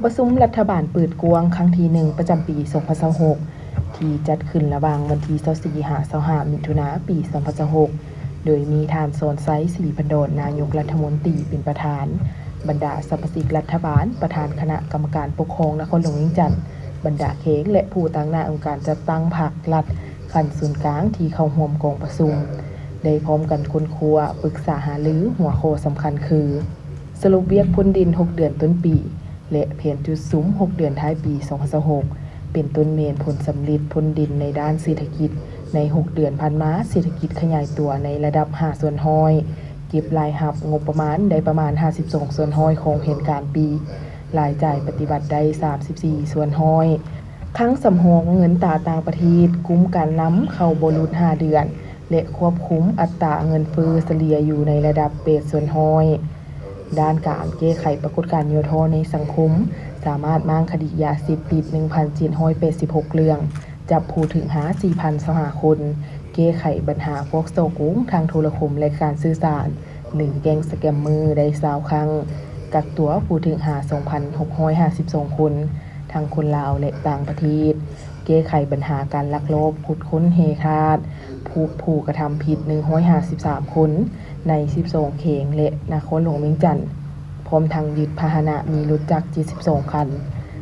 ประชุมรัฐบาลเปิดกวงครั้งที่1ประจำปี2026ที่จัดขึ้นระหว่างวันที่24-25มิถุนายนปี2026โดยมีท่านโซนไซสิริพันโดนนายกรัฐมนตรีเป็นประธานบรรดาสมาชิกรัฐบาลประธานคณะกรรมการปกครองนครหลวงเวียงจันทน์บรรดาเค้กและผู้ตั้งหน้าองค์การจัดตั้งพรรครัฐขั้นศูนย์กลางที่เข้าร่วมกองประชุมได้พร้อมกันค้นคว้าปรึกษาหารือหัวข้อสำคัญคือสรุปเวียกพ้นดิน6เดือนต้นปีและแผนจุดซุ้ม6เดือนท้ายปี2026เป็นต้นเมนผลสำลิดพ้นดินในด้านเศรษฐกิจใน6เดือนผ่านมาเศรษฐกิจขยายตัวในระดับ5ส่วนห้อยเก็บรายรับงบประมาณได้ประมาณ52ส่วนห้อยของแผนการปีรายจ่ายปฏิบัติได้34ส่วนห้อยครั้งสำรองเงินตราต่างประเทศคุ้มการนำเข้าบ่รุด5เดือนและควบคุมอัตราเงินเฟ้อเฉลี่ยอยู่ในระดับ8ส่วนห้อยด้านการแก้ไขปรากฏการณ์ยุโทในสังคมสามารถมั่งคดียาเสพติด 1,786 เรื่องจับผู้ถึงหา 4,025 คนแก้ไขปัญหาพวกโซโกงทางโทรคมและการสื่อสารหรือแก๊งสแกมเมอร์ได้20ครั้งกักตัวผู้ถึงหา 2,652 คนทั้งคนลาวและต่างประเทศแก้ไขปัญหาการลักลอบขุดค้นเฮคาดผู้กระทำผิด153คนใน12เขงและนครหลวงเวียงจันทน์พร้อมทั้งยึดพาหนะมีรถจักร72คัน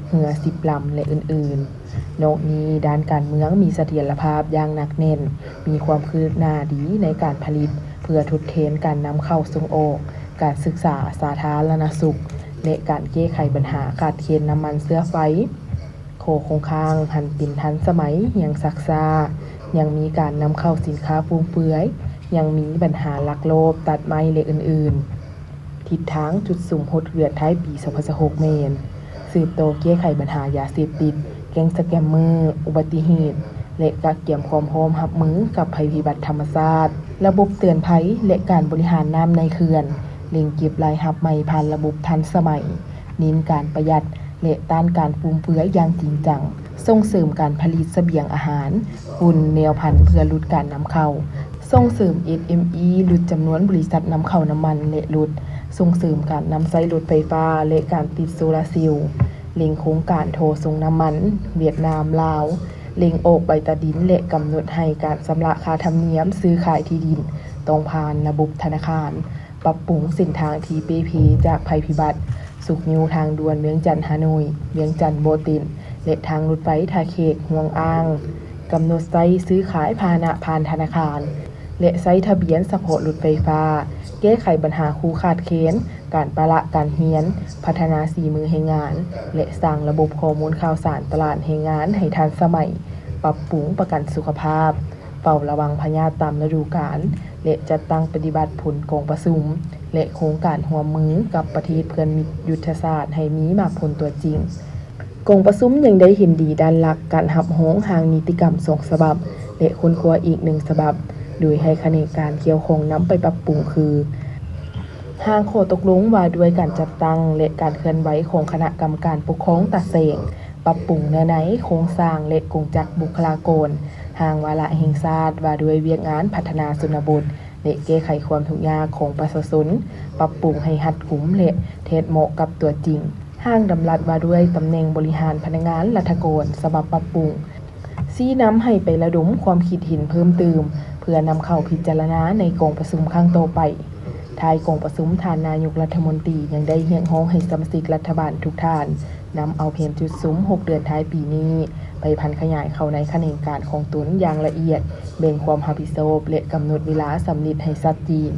เรือ10ลำและอื่นๆนอกนี้ด้านการเมืองมีเสถียรภาพอย่างหนักแน่นมีความคืบหน้าดีในการผลิตเพื่อทดแทนการนำเข้าส่งออกการศึกษาสาธารณสุขและการแก้ไขปัญหาขาดแคลนน้ำมันเชื้อไฟโครงข่างหันเป็นทันสมัยยังซักซ่ายังมีการนำเข้าสินค้าฟุ่มเฟือยยังมีปัญหาลักลอบตัดไม้และอื่นๆทิศทางจุดสุ่มหดเรือท้ายปี2026เมนสืบโตแก้ไขปัญหายาเสพติดแก๊งสแกมเมอร์อุบัติเหตุและการเตรียมความพร้อมรับมือกับภัยพิบัติธรรมชาติระบบเตือนภัยและการบริหารน้ำในเขื่อนเร่งเก็บรายรับใหม่ผ่านระบบทันสมัยเน้นการประหยัดและต้านการฟุ่มเฟือยอย่างจริงจังส่งเสริมการผลิตเสบียงอาหารหุ่นแนวพันธุ์เพื่อลดการนำเข้าส่งเสริม SME ลดจำนวนบริษัทนำเข้าน้ำมันและลดส่งเสริมการนำใช้รถไฟฟ้าและการติดโซลาร์เซลล์เล็งโครงการโทรส่งน้ำมันเวียดนามลาวเล็งออกใบตาดินและกำหนดให้การชำระค่าธรรมเนียมซื้อขายที่ดินต้องผ่านระบบธนาคารปรับปรุงเส้นทางที่เปเพจากภัยพิบัติสุขนิวทางด่วนเวียงจันทน์ฮานอยเวียงจันทน์โบตินและทางรถไฟท่าเขกห่วงอ้างกำหนดไซต์ซื้อขายพาหนะผ่านธนาคารและไซต์ทะเบียนเฉพาะรถไฟฟ้าแก้ไขปัญหาคู่ขาดเค้นการประละการเฮียนพัฒนาสีมือแรงงานและสร้างระบบข้อมูลข่าวสารตลาดแรงงานให้ทันสมัยปรับปรุงประกันสุขภาพเฝ้าระวังพยาธิตามฤดูกาลและจัดตั้งปฏิบัติผลกองประชุมและโครงการร่วมมือกับประเทศเพื่อนมิตรยุทธศาสตร์ให้มีมากผลตัวจริงกองประชุมยังได้เห็นดีด้านหลักการหับโหงทางนิติกรรม2ฉบับและค้นคว้าอีก1ฉบับโดยให้คณะการเกี่ยวข้องนำไปปรับปรุงคือทางข้อตกลงว่าด้วยการจัดตั้งและการเคลื่อนไหวของคณะกรรมการปกครองตาเสงปรับปรุงเนื้อในโครงสร้างและกงจักรบุคลากรทางวาระแห่งชาติว่าด้วยเวียกงานพัฒนาชนบทและแก้ไขความทุกข์ยากของประชาชนปรับปรุงให้รัดกุมและเทศเหมาะกับตัวจริงห้างดำรัสว่าด้วยตำแหน่งบริหารพนักงานรัฐกรฉบับปรับปรุงชี้นำให้ไประดมความคิดเห็นเพิ่มเติมเพื่อนำเข้าพิจารณาในกองประชุมครั้งต่อไปท้ายกองประชุมท่านนายกรัฐมนตรียังได้เรียกร้องให้สมาชิกรัฐบาลทุกท่านนำเอาแผนจุดซุ้ม6เดือนท้ายปีนี้ไปพันขยายเข้าในแขนงการของตนอย่างละเอียดแบ่งความรับผิดชอบและกำหนดเวลาสำเร็จให้ชัดเจน